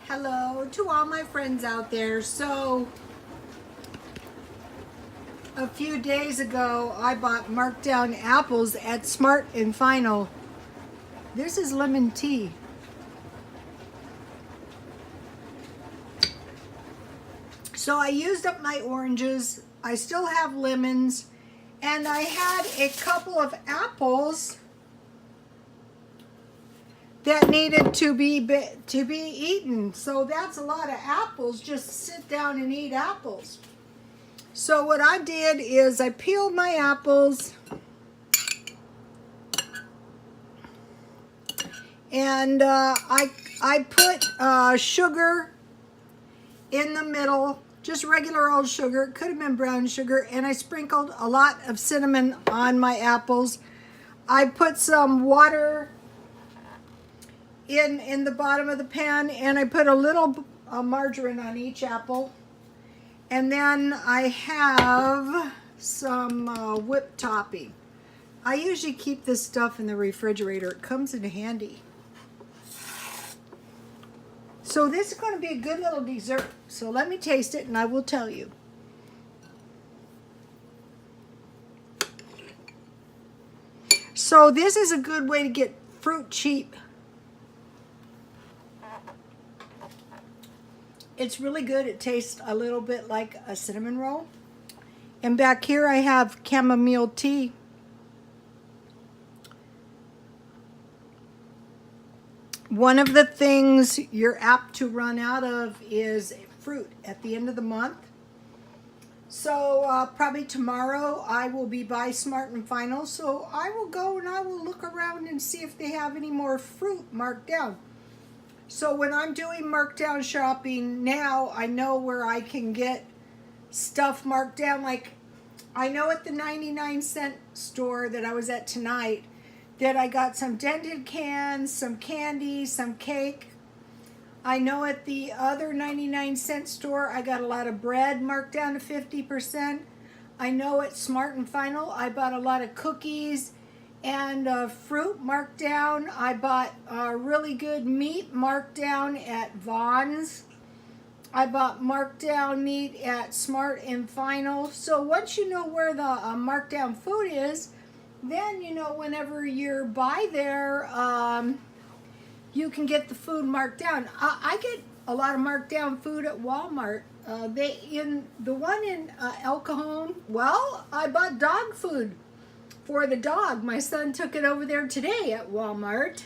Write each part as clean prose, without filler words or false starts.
Hello to all my friends out there. So a few days ago I bought marked down apples at Smart and Final. This is lemon tea. So I used up my oranges. I still have lemons, and I had a couple of apples that needed to be eaten. So that's a lot of apples. Just sit down and eat apples. So what I did is I peeled my apples and I put sugar in the middle, just regular old sugar. It could have been brown sugar, and I sprinkled a lot of cinnamon on my apples. I put some water in the bottom of the pan, and I put a little margarine on each apple. And then I have some whipped topping. I usually keep this stuff in the refrigerator. It comes in handy. So this is going to be a good little dessert. So let me taste it and I will tell you. So this is a good way to get fruit cheap. It's really good. It tastes a little bit like a cinnamon roll. And back here I have chamomile tea. One of the things you're apt to run out of is fruit at the end of the month. So probably tomorrow I will be by Smart and Final. So I will go and I will look around and see if they have any more fruit marked down. So when I'm doing markdown shopping now, I know where I can get stuff marked down. Like I know at the 99-cent store that I was at tonight that I got some dented cans, some candy, some cake. I know at the other 99-cent store I got a lot of bread marked down to 50%. I know at Smart and Final I bought a lot of cookies and fruit marked down. I bought really good meat marked down at Vaughn's. I bought marked down meat at Smart and Final. So once you know where the marked down food is, then you know whenever you're by there, you can get the food marked down. I get a lot of marked down food at Walmart. The one in El Cajon, well, I bought dog food for the dog. My son took it over there today at Walmart.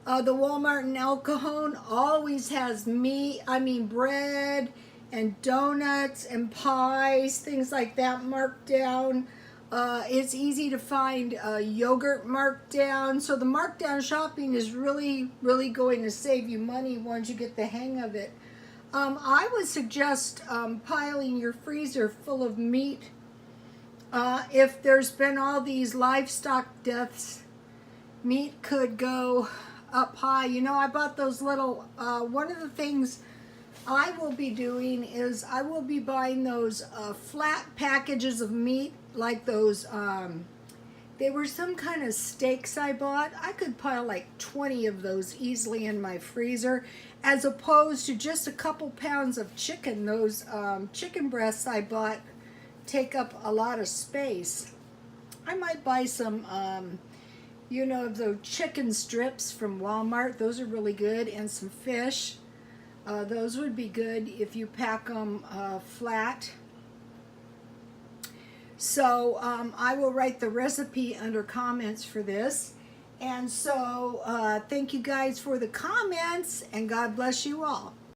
The Walmart in El Cajon always has bread and donuts and pies, things like that marked down. It's easy to find yogurt marked down. So the markdown shopping is really, really going to save you money once you get the hang of it. I would suggest piling your freezer full of meat. If there's been all these livestock deaths, meat could go up high. You know, I bought those little, one of the things I will be doing is I will be buying those flat packages of meat, like those, they were some kind of steaks I bought. I could pile like 20 of those easily in my freezer, as opposed to just a couple pounds of chicken. Those chicken breasts I bought take up a lot of space. I might buy some, you know, those chicken strips from Walmart. Those are really good, and some fish. Those would be good if you pack them flat. So I will write the recipe under comments for this. And so thank you guys for the comments, and God bless you all.